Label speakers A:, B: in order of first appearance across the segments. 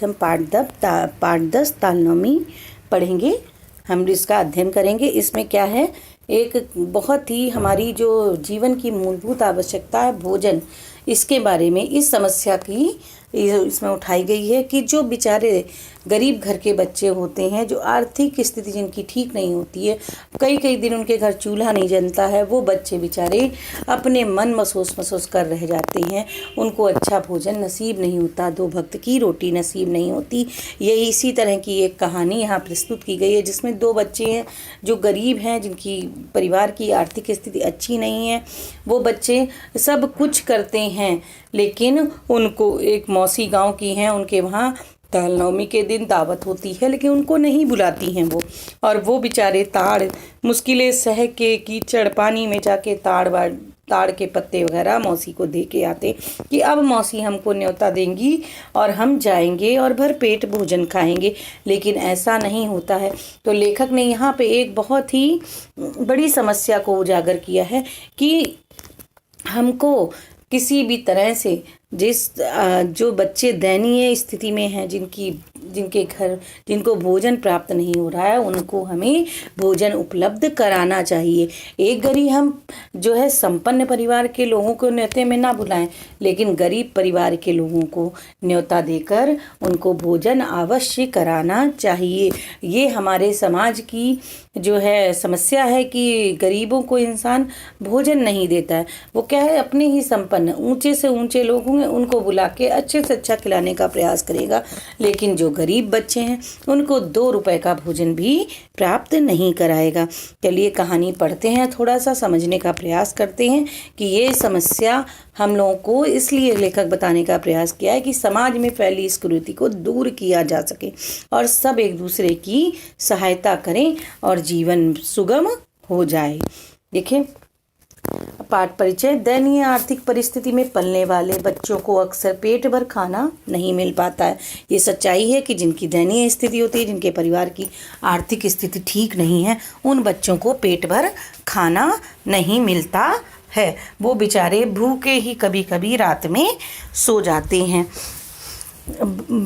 A: हम पाठ 10 तालनौमी पढ़ेंगे। हम इसका अध्ययन करेंगे। इसमें क्या है, एक बहुत ही हमारी जो जीवन की मूलभूत आवश्यकता है भोजन, इसके बारे में इस समस्या की इसमें उठाई गई है कि जो बेचारे गरीब घर के बच्चे होते हैं, जो आर्थिक स्थिति जिनकी ठीक नहीं होती है, कई कई दिन उनके घर चूल्हा नहीं जलता है, वो बच्चे बेचारे अपने मन महसूस कर रह जाते हैं। उनको अच्छा भोजन नसीब नहीं होता, दो वक्त की रोटी नसीब नहीं होती। यही इसी तरह की एक कहानी यहाँ प्रस्तुत की गई है, जिसमें दो बच्चे हैं जो गरीब हैं, जिनकी परिवार की आर्थिक स्थिति अच्छी नहीं है। वो बच्चे सब कुछ करते हैं, लेकिन उनको एक मौसी गांव की हैं, उनके वहाँ तालनौमी के दिन दावत होती है, लेकिन उनको नहीं बुलाती हैं वो। और वो बेचारे ताड़ मुश्किलें सह के कीचड़ पानी में जाके ताड़ के पत्ते वगैरह मौसी को दे के आते कि अब मौसी हमको न्योता देंगी और हम जाएंगे और भर पेट भोजन खाएंगे। लेकिन ऐसा नहीं होता है। तो लेखक ने यहाँ पे एक बहुत ही बड़ी समस्या को उजागर किया है कि हमको किसी भी तरह से जो बच्चे दयनीय स्थिति में हैं, जिनको भोजन प्राप्त नहीं हो रहा है, उनको हमें भोजन उपलब्ध कराना चाहिए। एक घड़ी हम जो है संपन्न परिवार के लोगों को न्योते में ना बुलाएं, लेकिन गरीब परिवार के लोगों को न्योता देकर उनको भोजन अवश्य कराना चाहिए। ये हमारे समाज की जो है समस्या है कि गरीबों को इंसान भोजन नहीं देता है। वो क्या है, अपने ही संपन्न ऊंचे से ऊंचे लोग होंगे, उनको बुला के अच्छे से अच्छा खिलाने का प्रयास करेगा, लेकिन जो गरीब बच्चे हैं उनको 2 रुपए का भोजन भी प्राप्त नहीं कराएगा। चलिए कहानी पढ़ते हैं, थोड़ा सा समझने का प्रयास करते हैं कि ये समस्या हम लोगों को इसलिए लेखक बताने का प्रयास किया है कि समाज में फैली इस कुरीति को दूर किया जा सके और सब एक दूसरे की सहायता करें और जीवन सुगम हो जाए। देखिए पाठ परिचय। दयनीय आर्थिक परिस्थिति में पलने वाले बच्चों को अक्सर पेट भर खाना नहीं मिल पाता है। ये सच्चाई है कि जिनकी दयनीय स्थिति होती है, जिनके परिवार की आर्थिक स्थिति ठीक नहीं है, उन बच्चों को पेट भर खाना नहीं मिलता है। वो बेचारे भूखे ही कभी कभी रात में सो जाते हैं।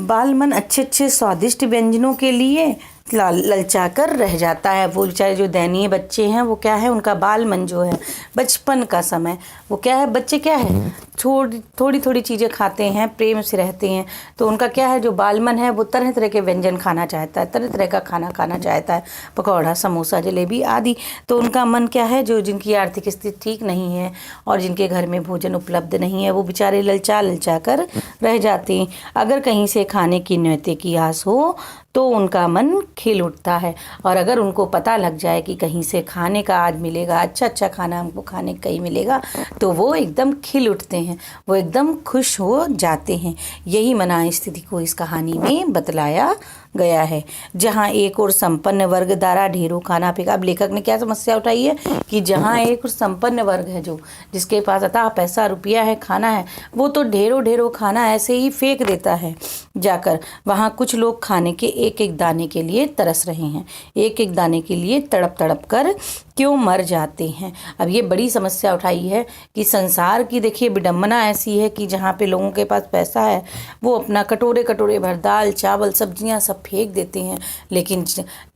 A: बाल मन अच्छे अच्छे स्वादिष्ट व्यंजनों के लिए ललचा कर रह जाता है। वो बेचारे जो दयनीय बच्चे हैं, वो क्या है, उनका बाल मन जो है, बचपन का समय, वो क्या है, बच्चे क्या है, थोड़ी थोड़ी चीज़ें खाते हैं, प्रेम से रहते हैं, तो उनका क्या है, जो बाल मन है वो तरह तरह के व्यंजन खाना चाहता है, तरह तरह का खाना खाना चाहता है, पकौड़ा, समोसा, जलेबी आदि। तो उनका मन क्या है, जो जिनकी आर्थिक स्थिति ठीक नहीं है और जिनके घर में भोजन उपलब्ध नहीं है, वो बेचारे ललचा कर रह जाते हैं। अगर कहीं से खाने की न्योते की आस हो तो उनका मन खिल उठता है, और अगर उनको पता लग जाए कि कहीं से खाने का आज मिलेगा, अच्छा अच्छा खाना हमको खाने का ही मिलेगा, तो वो एकदम खिल उठते हैं, वो एकदम खुश हो जाते हैं। यही मना स्थिति को इस कहानी में बतलाया गया है, जहाँ एक और संपन्न वर्ग द्वारा ढेरों खाना फेंका। अब लेखक ने क्या समस्या उठाई है कि जहाँ एक और संपन्न वर्ग है, जो जिसके पास अतः पैसा रुपया है, खाना है, वो तो ढेरों खाना ऐसे ही फेंक देता है जाकर। वहाँ कुछ लोग खाने के एक एक दाने के लिए तरस रहे हैं, एक एक दाने के लिए तड़प कर क्यों मर जाते हैं। अब ये बड़ी समस्या उठाई है कि संसार की देखिए विडम्बना ऐसी है कि जहाँ पे लोगों के पास पैसा है, वो अपना कटोरे कटोरे भर दाल चावल सब्जियाँ सब फेंक देते हैं, लेकिन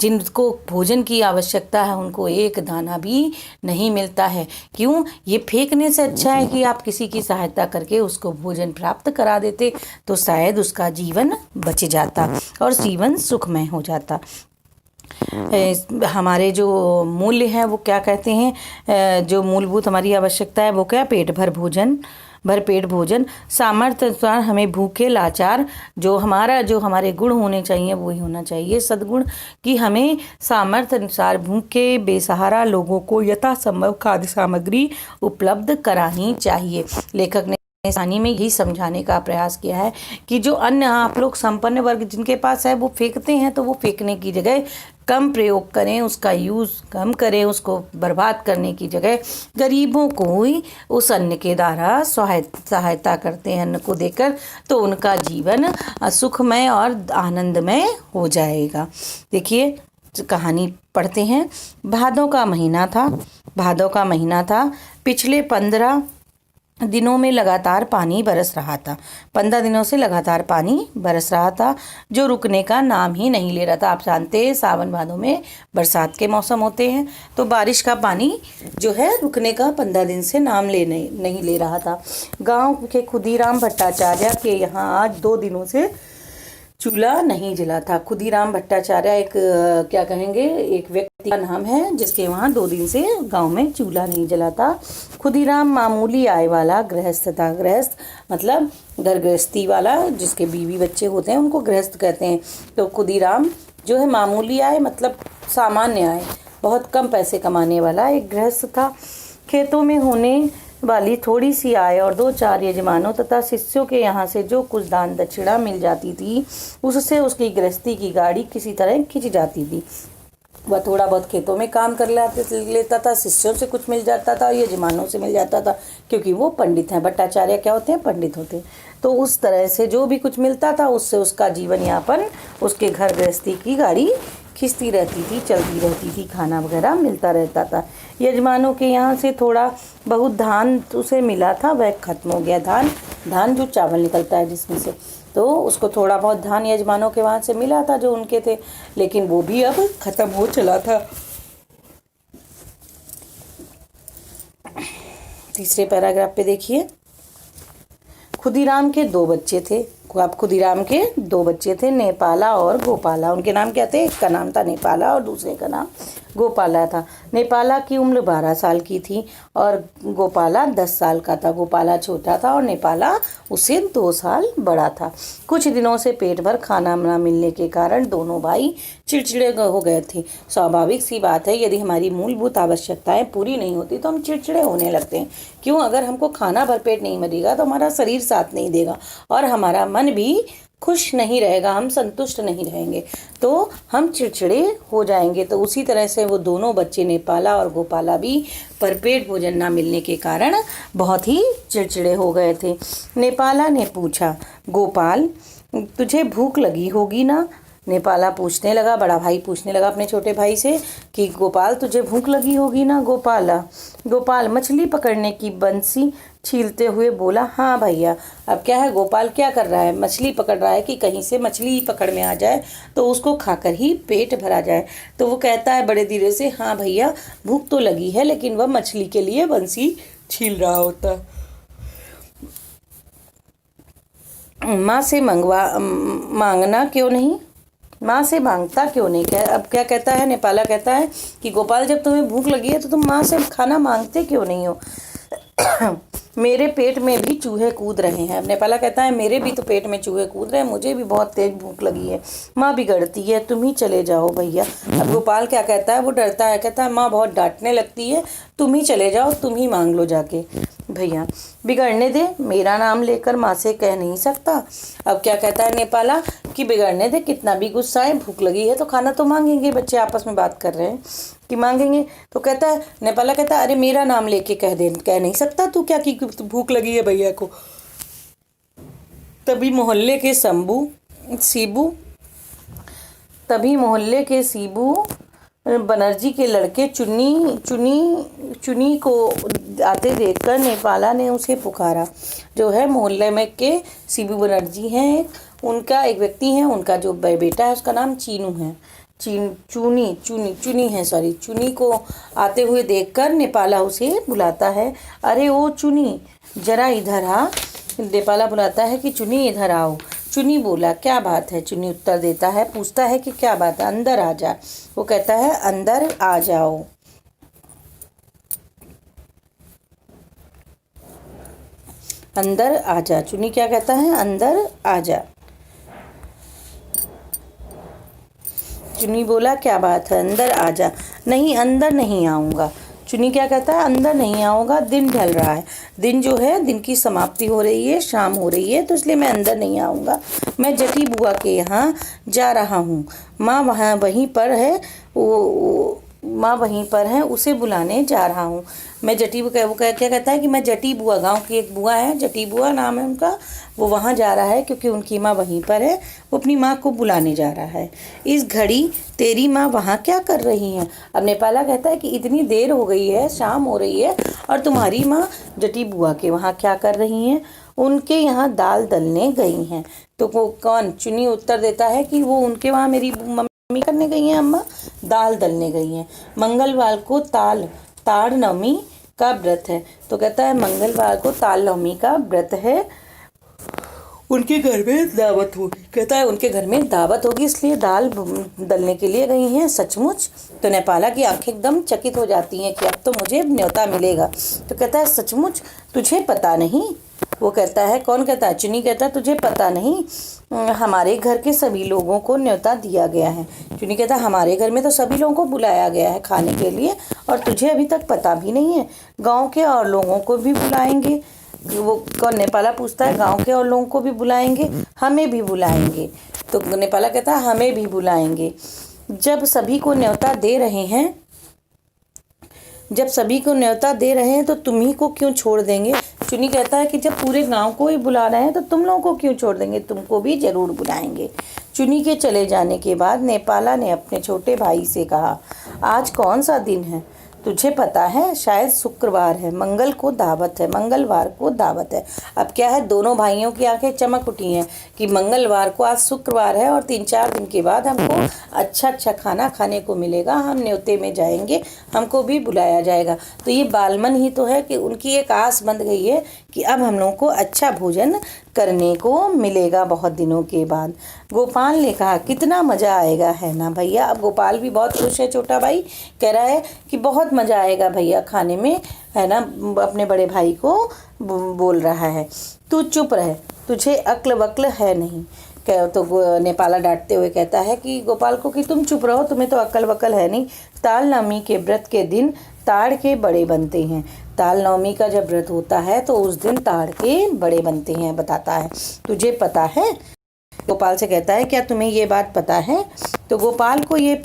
A: जिनको भोजन की आवश्यकता है उनको एक दाना भी नहीं मिलता है। क्यों? ये फेंकने से अच्छा है कि आप किसी की सहायता करके उसको भोजन प्राप्त करा देते, तो शायद उसका जीवन बच जाता और जीवन सुखमय हो जाता। हमारे जो मूल्य हैं वो क्या कहते हैं, जो मूलभूत हमारी आवश्यकता है वो क्या, भरपेट भोजन, सामर्थ्य अनुसार हमें भूखे लाचार, जो हमारे गुण होने चाहिए वही होना चाहिए सद्गुण, कि हमें सामर्थ्य अनुसार भूखे बेसहारा लोगों को यथासंभव खाद्य सामग्री उपलब्ध करानी चाहिए। लेखक ने कहानी में यही समझाने का प्रयास किया है कि जो अन्न आप लोग संपन्न वर्ग जिनके पास है वो फेंकते हैं, तो वो फेंकने की जगह कम प्रयोग करें, उसका यूज़ कम करें, उसको बर्बाद करने की जगह गरीबों को ही उस अन्न के द्वारा सहायता करते हैं, अन्न को देकर, तो उनका जीवन सुखमय और आनंदमय हो जाएगा। देखिए कहानी पढ़ते हैं। भादों का महीना था। पिछले 15 दिनों में लगातार पानी बरस रहा था। 15 दिनों से लगातार पानी बरस रहा था, जो रुकने का नाम ही नहीं ले रहा था। आप जानते हैं सावन भादों में बरसात के मौसम होते हैं, तो बारिश का पानी जो है रुकने का 15 दिन से नाम लेने नहीं ले रहा था। गांव के खुदीराम भट्टाचार्य के यहाँ आज 2 दिनों से चूल्हा नहीं जला था। खुदीराम भट्टाचार्य एक क्या कहेंगे, एक व्यक्ति का नाम है जिसके वहाँ 2 दिन से गांव में चूल्हा नहीं जला था। खुदीराम मामूली आय वाला गृहस्थ था। गृहस्थ मतलब घर गृहस्थी वाला, जिसके बीवी बच्चे होते हैं उनको गृहस्थ कहते हैं। तो खुदीराम जो है मामूली आय मतलब सामान्य आय, बहुत कम पैसे कमाने वाला एक गृहस्थ था। खेतों में होने वाली थोड़ी सी आय और 2-4 यजमानों तथा शिष्यों के यहाँ से जो कुछ दान दक्षिणा मिल जाती थी, उससे उसकी गृहस्थी की गाड़ी किसी तरह खिंच जाती थी। वह थोड़ा बहुत खेतों में काम कर लेता था, शिष्यों से कुछ मिल जाता था, यजमानों से मिल जाता था, क्योंकि वो पंडित हैं। भट्टाचार्य क्या होते हैं? पंडित होते हैं। तो उस तरह से जो भी कुछ मिलता था उससे उसका जीवन यापन, उसके घर गृहस्थी की गाड़ी खिंचती रहती थी, चलती रहती थी, खाना वगैरह मिलता रहता था। यजमानों के यहाँ से थोड़ा बहुत धान उसे मिला था, वह खत्म हो गया। धान जो चावल निकलता है जिसमें से, तो उसको थोड़ा बहुत धान यजमानों के वहाँ से मिला था जो उनके थे, लेकिन वो भी अब खत्म हो चला था। तीसरे पैराग्राफ पे देखिए, खुदीराम के 2 बच्चे थे। अब खुदीराम के 2 बच्चे थे, नेपाला और गोपाला। उनके नाम क्या थे? एक का नाम था नेपाला और दूसरे का नाम गोपाला था। नेपाला की उम्र 12 साल की थी और गोपाला 10 साल का था। गोपाला छोटा था और नेपाला उससे 2 साल बड़ा था। कुछ दिनों से पेट भर खाना न मिलने के कारण दोनों भाई चिड़चिड़े हो गए थे। स्वाभाविक सी बात है, यदि हमारी मूलभूत आवश्यकताएं पूरी नहीं होती तो हम चिड़चिड़े होने लगते हैं। क्यों? अगर हमको खाना भरपेट नहीं मिलेगा तो हमारा शरीर साथ नहीं देगा और हमारा मन भी खुश नहीं रहेगा, हम संतुष्ट नहीं रहेंगे, तो हम चिड़चिड़े हो जाएंगे। तो उसी तरह से वो दोनों बच्चे नेपाला और गोपाला भी भरपेट भोजन ना मिलने के कारण बहुत ही चिड़चिड़े हो गए थे। नेपाला ने पूछा, गोपाल तुझे भूख लगी होगी ना? नेपाला पूछने लगा, बड़ा भाई पूछने लगा अपने छोटे भाई से कि गोपाल तुझे भूख लगी होगी ना? गोपाल मछली पकड़ने की बंसी छीलते हुए बोला, हाँ भैया। अब क्या है, गोपाल क्या कर रहा है? मछली पकड़ रहा है कि कहीं से मछली पकड़ में आ जाए तो उसको खाकर ही पेट भरा जाए। तो वो कहता है बड़े धीरे से, हाँ भैया भूख तो लगी है, लेकिन वह मछली के लिए बंसी छील रहा होता। माँ से मांगना क्यों नहीं? माँ से मांगता क्यों नहीं? अब क्या कहता है? नेपाला कहता है कि गोपाल जब तुम्हें भूख लगी है तो तुम माँ से खाना मांगते क्यों नहीं हो? मेरे पेट में भी चूहे कूद रहे हैं। नेपाला कहता है मेरे भी तो पेट में चूहे कूद रहे हैं, मुझे भी बहुत तेज भूख लगी है। माँ बिगड़ती है, तुम ही चले जाओ भैया। अब गोपाल क्या कहता है? वो डरता है, कहता है माँ बहुत डांटने लगती है, तुम ही चले जाओ, तुम ही मांग लो जाके। भैया बिगड़ने दे, मेरा नाम लेकर माँ से कह नहीं सकता। अब क्या कहता है नेपाला कि बिगड़ने दे, कितना भी गुस्सा है, भूख लगी है तो खाना तो मांगेंगे। बच्चे आपस में बात कर रहे हैं कि मांगेंगे। तो कहता है, नेपाला कहता है, अरे मेरा नाम लेके कह नहीं सकता तू क्या कि भूख लगी है भैया को। तभी मोहल्ले के सीबू बनर्जी के लड़के चुनी को आते देखकर नेपाला ने उसे पुकारा। जो है मोहल्ले में के सीबू बनर्जी हैं, उनका एक व्यक्ति है, उनका जो बेटा है उसका नाम चीनू है। चुनी को आते हुए देखकर नेपाला उसे बुलाता है, अरे ओ चुनी जरा इधर आ। नेपाला बुलाता है कि चुनी इधर आओ। चुनी बोला, क्या बात है? चुनी उत्तर देता है, पूछता है कि क्या बात है? अंदर आ जा। वो कहता है अंदर आ जाओ। अंदर आ जा। चुनी क्या कहता है? अंदर आ जा। चुनी बोला, क्या बात है? अंदर आ जा। नहीं, अंदर नहीं आऊँगा। चुनी क्या कहता है? अंदर नहीं आऊँगा, दिन ढल रहा है। दिन जो है, दिन की समाप्ति हो रही है, शाम हो रही है, तो इसलिए मैं अंदर नहीं आऊँगा। मैं जटी बुआ के यहाँ जा रहा हूँ। माँ वहीं पर है, उसे बुलाने जा रहा हूँ। मैं जटी वो क्या कहता है कि मैं जटी बुआ, गांव की एक बुआ है, जटी बुआ नाम है उनका, वो वहाँ जा रहा है क्योंकि उनकी माँ वहीं पर है, वो अपनी माँ को बुलाने जा रहा है। इस घड़ी तेरी माँ वहाँ क्या कर रही हैं? अब नेपाला कहता है कि इतनी देर हो गई है, शाम हो रही है, और तुम्हारी माँ जटी बुआ के वहाँ क्या कर रही हैं? उनके यहाँ दाल दलने गई हैं। तो वो कौन? चुनी उत्तर देता है कि वो उनके वहाँ मेरी मम्मी करने गई हैं, अम्मा दाल दलने गई हैं। मंगलवार को ताड़ नवमी का व्रत है। तो कहता है मंगलवार को ताड़ नवमी का व्रत है, उनके घर में दावत होगी। कहता है उनके घर में दावत होगी, इसलिए दाल दलने के लिए गई हैं। सचमुच? तो नेपाला की आंखें एकदम चकित हो जाती हैं कि अब तो मुझे न्योता मिलेगा। तो कहता है सचमुच? तुझे पता नहीं? वो कहता है, कौन कहता है? चुनी कहता है तुझे पता नहीं, हमारे घर के सभी लोगों को न्योता दिया गया है। चुनी कहता है हमारे घर में तो सभी लोगों को बुलाया गया है खाने के लिए, और तुझे अभी तक पता भी नहीं है। गाँव के और लोगों को भी बुलाएंगे। वो कौन? नेपाला पूछता है गांव के और लोगों को भी बुलाएंगे, हमें भी बुलाएंगे? तो नेपाला कहता है हमें भी बुलाएंगे। जब सभी को न्योता दे रहे हैं तो तुम ही को क्यों छोड़ देंगे? चुनी कहता है कि जब पूरे गांव को ही बुला रहे हैं तो तुम लोगों को क्यों छोड़ देंगे, तुमको भी जरूर बुलाएंगे। चुनी के चले जाने के बाद नेपाला ने अपने छोटे भाई से कहा, आज कौन सा दिन है? तुझे पता है? शायद शुक्रवार है, मंगलवार को दावत है। अब क्या है, दोनों भाइयों की आंखें चमक उठी हैं कि मंगलवार को, आज शुक्रवार है और 3-4 दिन के बाद हमको अच्छा खाना खाने को मिलेगा, हम न्योते में जाएंगे, हमको भी बुलाया जाएगा। तो ये बालमन ही तो है कि उनकी एक आस बंध गई है कि अब हम लोगों को अच्छा भोजन करने को मिलेगा बहुत दिनों के बाद। गोपाल ने कहा कितना मज़ा आएगा, है ना भैया? अब गोपाल भी बहुत खुश है, छोटा भाई कह रहा है कि बहुत मज़ा आएगा भैया खाने में, है ना? अपने बड़े भाई को बोल रहा है। तू चुप रहे, तुझे अक्ल वक्ल है नहीं। तो नेपाला डांटते हुए कहता है कि गोपाल को कि तुम चुप रहो, तुम्हें तो अक्ल वक्ल है नहीं। ताल नवमी के व्रत के दिन ताड़ के बड़े बनते हैं। ताल नवमी का जब व्रत होता है तो उस दिन ताड़ के बड़े बनते हैं, बताता है। तुझे पता है? गोपाल से कहता है क्या तुम्हें ये बात पता है? तो गोपाल को ये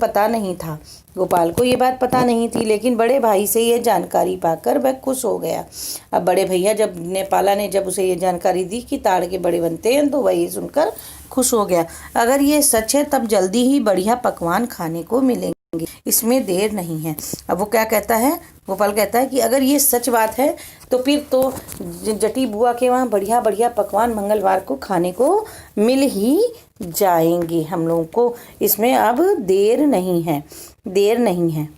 A: बात पता नहीं थी, लेकिन बड़े भाई से ये जानकारी पाकर वह खुश हो गया। अब बड़े भैया जब नेपाला ने जब उसे ये जानकारी दी कि ताड़ के बड़े बनते हैं तो वही सुनकर खुश हो गया। अगर ये सच है तब जल्दी ही बढ़िया पकवान खाने को मिलेंगे, इसमें देर नहीं है। अब वो क्या कहता है? गोपाल कहता है कि अगर ये सच बात है तो फिर तो जटी बुआ के वहाँ बढ़िया बढ़िया पकवान मंगलवार को खाने को मिल ही जाएंगे हम लोगों को, इसमें अब देर नहीं है,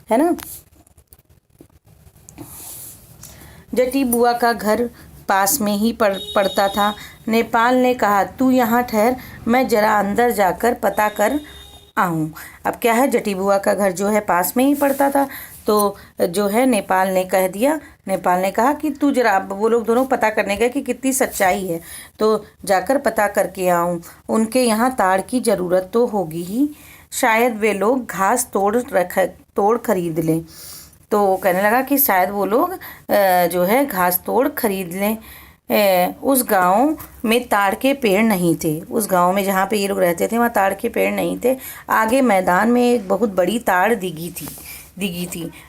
A: है ना? जटी बुआ का घर पास में ही पड़ता था। नेपाल ने कहा तू यहाँ ठहर, मैं जरा अंदर जाकर पता कर आऊँ। अब क्या है, जटी बुआ का घर जो है पास में ही पड़ता था, तो जो है नेपाल ने कहा कि तू जरा, वो लोग दोनों पता करने गए कि कितनी सच्चाई है, तो जाकर पता करके आऊँ। उनके यहाँ ताड़ की ज़रूरत तो होगी ही, शायद वे लोग घास तोड़ खरीद लें। तो कहने लगा कि शायद वो लोग जो है घास तोड़ खरीद लें। उस गांव में ताड़ के पेड़ नहीं थे। उस गांव में जहाँ पे ये लोग रहते थे वहाँ ताड़ के पेड़ नहीं थे। आगे मैदान में एक बहुत बड़ी ताड़ दिगी थी।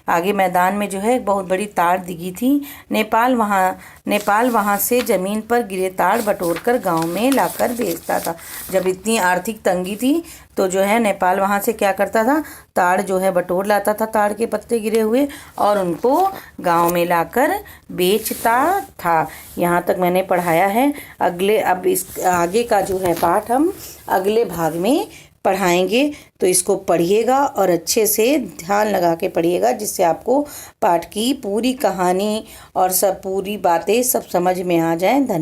A: आगे मैदान में जो है एक बहुत बड़ी ताड़ दिगी थी। नेपाल वहाँ से ज़मीन पर गिरे ताड़ बटोर कर गाँव में लाकर बेचता था। जब इतनी आर्थिक तंगी थी तो जो है नेपाल वहाँ से क्या करता था, ताड़ जो है बटोर लाता था, ताड़ के पत्ते गिरे हुए, और उनको गांव में लाकर बेचता था। यहाँ तक मैंने पढ़ाया है। अब इस आगे का जो है पाठ हम अगले भाग में पढ़ाएंगे, तो इसको पढ़िएगा और अच्छे से ध्यान लगा के पढ़िएगा, जिससे आपको पाठ की पूरी कहानी और सब पूरी बातें सब समझ में आ जाएं। धन्यवाद।